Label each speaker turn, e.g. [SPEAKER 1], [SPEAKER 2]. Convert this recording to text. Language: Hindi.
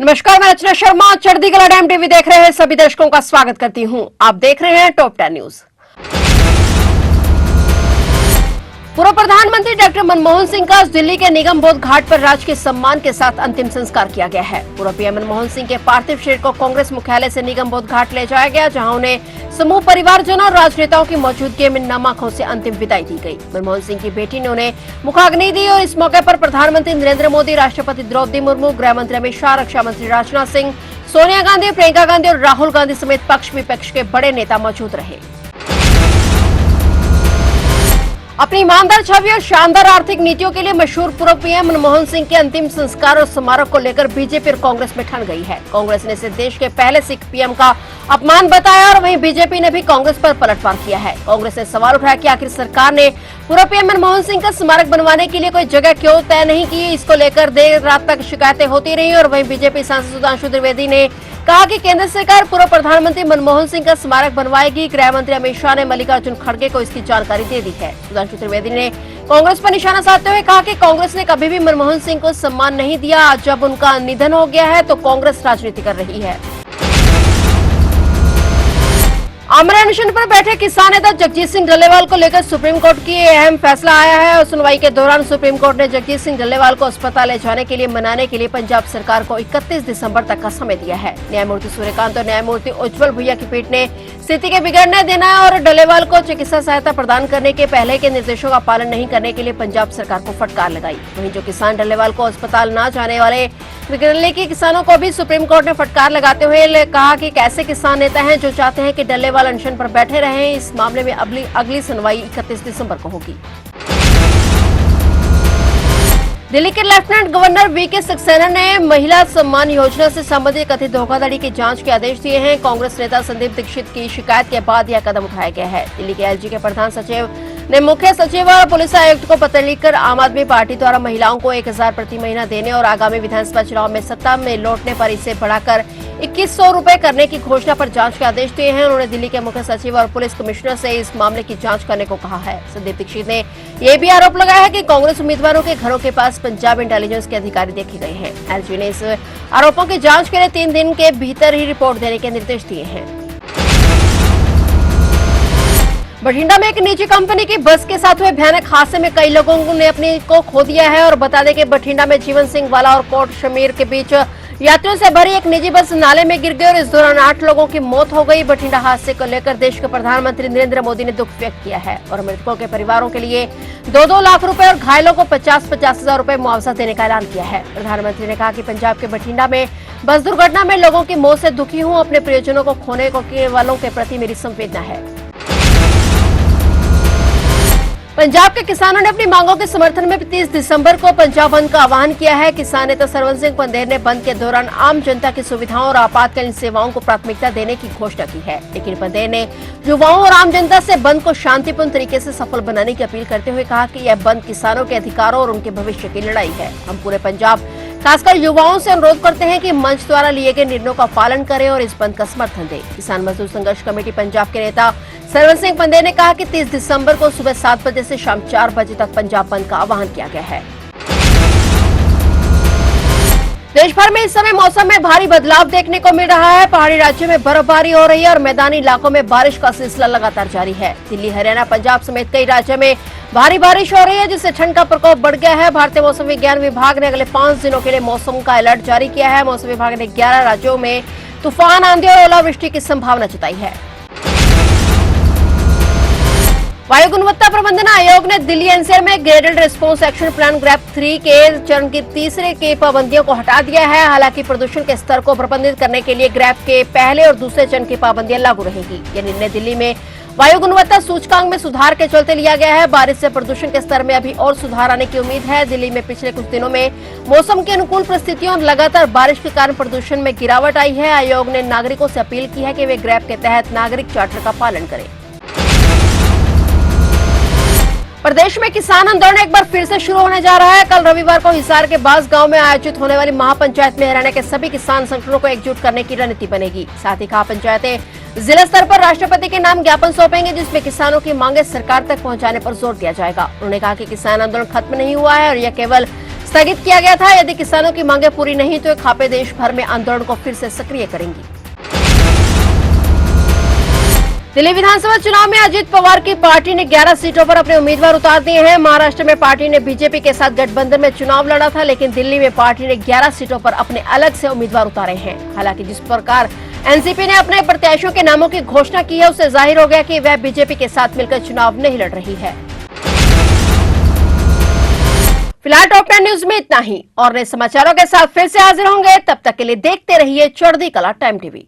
[SPEAKER 1] नमस्कार, मैं रचना शर्मा। चढ़ती कला टाइम टीवी देख रहे हैं सभी दर्शकों का स्वागत करती हूं। आप देख रहे हैं टॉप 10 न्यूज। पूर्व प्रधानमंत्री डॉक्टर मनमोहन सिंह का दिल्ली के निगम बोध घाट पर राजकीय सम्मान के साथ अंतिम संस्कार किया गया है। पूर्व पीएम मनमोहन सिंह के पार्थिव शरीर को कांग्रेस मुख्यालय से निगम बोध घाट ले जाया गया, जहां उन्हें समूह परिवारजनों और राजनेताओं की मौजूदगी में नम आंखों से अंतिम विदाई दी गई। मनमोहन सिंह की बेटी ने उन्हें मुखाग्नि दी और इस मौके पर प्रधानमंत्री नरेंद्र मोदी, राष्ट्रपति द्रौपदी मुर्मू, गृह मंत्री अमित शाह, रक्षा मंत्री राजनाथ सिंह, सोनिया गांधी, प्रियंका गांधी और राहुल गांधी समेत पक्ष विपक्ष के बड़े नेता मौजूद रहे। अपनी ईमानदार छवि और शानदार आर्थिक नीतियों के लिए मशहूर पूर्व पीएम मनमोहन सिंह के अंतिम संस्कार और समारोह को लेकर बीजेपी और कांग्रेस में ठन गई है। कांग्रेस ने इसे देश के पहले सिख पीएम का अपमान बताया और वहीं बीजेपी ने भी कांग्रेस पर पलटवार किया है। कांग्रेस ने सवाल उठाया कि आखिर सरकार ने पूर्व पीएम मनमोहन सिंह का स्मारक बनवाने के लिए कोई जगह क्यों तय नहीं की। इसको लेकर देर रात तक शिकायतें होती रही और वहीं बीजेपी सांसद सुधांशु त्रिवेदी ने कहा कि केंद्र सरकार पूर्व प्रधानमंत्री मनमोहन सिंह का स्मारक बनवाएगी। गृह मंत्री अमित शाह ने मल्लिकार्जुन खड़गे को इसकी जानकारी दे दी है। सुधांशु त्रिवेदी ने कांग्रेस पर निशाना साधते हुए कहा कि कांग्रेस ने कभी भी मनमोहन सिंह को सम्मान नहीं दिया। आज जब उनका निधन हो गया है तो कांग्रेस राजनीति कर रही है। आमरण अनशन पर बैठे किसान नेता जगजीत सिंह डल्लेवाल को लेकर सुप्रीम कोर्ट की अहम फैसला आया है और सुनवाई के दौरान सुप्रीम कोर्ट ने जगजीत सिंह डल्लेवाल को अस्पताल ले जाने के लिए मनाने के लिए पंजाब सरकार को 31 दिसंबर तक का समय दिया है। न्यायमूर्ति सूर्यकांत और न्यायमूर्ति उज्जवल भुइया की पीठ ने स्थिति के बिगड़ने देना और डल्लेवाल को चिकित्सा सहायता प्रदान करने के पहले के निर्देशों का पालन नहीं करने के लिए पंजाब सरकार को फटकार लगाई। वहीं जो किसान डल्लेवाल को अस्पताल न जाने वाले दिल्ली के किसानों को भी सुप्रीम कोर्ट ने फटकार लगाते हुए कहा कि कैसे किसान नेता हैं जो चाहते हैं कि डल्लेवाल अनशन पर बैठे रहें। इस मामले में अगली सुनवाई 31 दिसंबर को होगी। दिल्ली के लेफ्टिनेंट गवर्नर वीके सक्सेना ने महिला सम्मान योजना से संबंधित कथित धोखाधड़ी की जांच के आदेश दिए हैं। कांग्रेस नेता संदीप दीक्षित की शिकायत के बाद यह कदम उठाया गया है। दिल्ली के एलजी के प्रधान सचिव ने मुख्य सचिव और पुलिस आयुक्त को पत्र लिखकर आम आदमी पार्टी द्वारा महिलाओं को 1000 प्रति महीना देने और आगामी विधानसभा चुनाव में सत्ता में लौटने पर इसे बढ़ाकर 2100 रुपए करने की घोषणा पर जांच के आदेश दिए हैं। उन्होंने दिल्ली के मुख्य सचिव और पुलिस कमिश्नर से इस मामले की जांच करने को कहा है। संदीप दीक्षित ने यह भी आरोप लगाया है कि कांग्रेस उम्मीदवारों के घरों के पास पंजाब इंटेलिजेंस के अधिकारी देखे गए हैं। एलजी ने इस आरोपों की जांच के लिए 3 दिन के भीतर ही रिपोर्ट देने के निर्देश दिए हैं। बठिंडा में एक निजी कंपनी की बस के साथ हुए भयानक हादसे में कई लोगों ने अपने को खो दिया है और बता दें कि बठिंडा में जीवन सिंह वाला और कोट शमीर के बीच यात्रियों से भरी एक निजी बस नाले में गिर गई और इस दौरान 8 लोगों की मौत हो गई। बठिंडा हादसे को लेकर देश के प्रधानमंत्री नरेंद्र मोदी ने दुख व्यक्त किया है और मृतकों के परिवारों के लिए 2-2 लाख रुपए और घायलों को 50-50 हजार रुपए मुआवजा देने का ऐलान किया है। प्रधानमंत्री ने कहा कि पंजाब के बठिंडा में बस दुर्घटना में लोगों की मौत से दुखी हूँ। अपने प्रियजनों को खोने वालों के प्रति मेरी संवेदना है। पंजाब के किसानों ने अपनी मांगों के समर्थन में 30 दिसंबर को पंजाब बंद का आह्वान किया है। किसान नेता सरवन सिंह पंदेर ने बंद के दौरान आम जनता की सुविधाओं और आपातकालीन सेवाओं को प्राथमिकता देने की घोषणा की है, लेकिन पंदेर ने युवाओं और आम जनता से बंद को शांतिपूर्ण तरीके से सफल बनाने की अपील करते हुए कहा कि यह बंद किसानों के अधिकारों और उनके भविष्य की लड़ाई है। हम पूरे पंजाब खासकर युवाओं से अनुरोध करते हैं कि मंच द्वारा लिए गए निर्णयों का पालन करें और इस बंद का समर्थन दें। किसान मजदूर संघर्ष कमेटी पंजाब के नेता सरवन सिंह पंदेर ने कहा कि 30 दिसंबर को सुबह 7 बजे से शाम 4 बजे तक पंजाब बंद का आह्वान किया गया है। देश भर में इस समय मौसम में भारी बदलाव देखने को मिल रहा है। पहाड़ी राज्यों में बर्फबारी हो रही है और मैदानी इलाकों में बारिश का सिलसिला लगातार जारी है। दिल्ली, हरियाणा, पंजाब समेत कई राज्यों में भारी बारिश हो रही है, जिससे ठंड का प्रकोप बढ़ गया है। भारतीय मौसम विज्ञान विभाग ने अगले 5 दिनों के लिए मौसम का अलर्ट जारी किया है। मौसम विभाग ने 11 राज्यों में तूफान, आंधी और ओलावृष्टि की संभावना जताई है। वायु गुणवत्ता प्रबंधन आयोग ने दिल्ली एनसीआर में graded response action plan grab 3 के चरण की तीसरे की पाबंदियों को हटा दिया है। हालांकि प्रदूषण के स्तर को प्रबंधित करने के लिए ग्रैप के पहले और दूसरे चरण की पाबंदियां लागू रहेंगी। यह निर्णय दिल्ली में वायु गुणवत्ता सूचकांक में सुधार के चलते लिया गया है। बारिश से प्रदूषण के स्तर में अभी और सुधार आने की उम्मीद है। दिल्ली में पिछले कुछ दिनों में मौसम की अनुकूल परिस्थितियों और लगातार बारिश के कारण प्रदूषण में गिरावट आई है। आयोग ने नागरिकों से अपील की है कि वे ग्रैप के तहत नागरिक चार्टर का पालन करें। प्रदेश में किसान आंदोलन एक बार फिर से शुरू होने जा रहा है। कल रविवार को हिसार के बास गांव में आयोजित होने वाली महापंचायत में हरियाणा के सभी किसान संगठनों को एकजुट करने की रणनीति बनेगी। साथ ही कहा पंचायतें जिला स्तर पर राष्ट्रपति के नाम ज्ञापन सौंपेंगे, जिसमें किसानों की मांगे सरकार तक पहुंचाने पर जोर दिया जाएगा। उन्होंने कहा कि किसान आंदोलन खत्म नहीं हुआ है और यह केवल स्थगित किया गया था। यदि किसानों की मांगें पूरी नहीं तो खापे देश भर में आंदोलन को फिर से सक्रिय करेंगी। दिल्ली विधानसभा चुनाव में अजित पवार की पार्टी ने 11 सीटों पर अपने उम्मीदवार उतार दिए हैं। महाराष्ट्र में पार्टी ने बीजेपी के साथ गठबंधन में चुनाव लड़ा था, लेकिन दिल्ली में पार्टी ने 11 सीटों पर अपने अलग से उम्मीदवार उतारे हैं। हालांकि जिस प्रकार एनसीपी ने अपने प्रत्याशियों के नामों की घोषणा की है, उससे जाहिर हो गया कि वह बीजेपी के साथ मिलकर चुनाव नहीं लड़ रही है। फिलहाल टॉप 10 न्यूज में इतना ही और नए समाचारों के साथ फिर से हाजिर होंगे। तब तक के लिए देखते रहिए चढ़ती कला टाइम टीवी।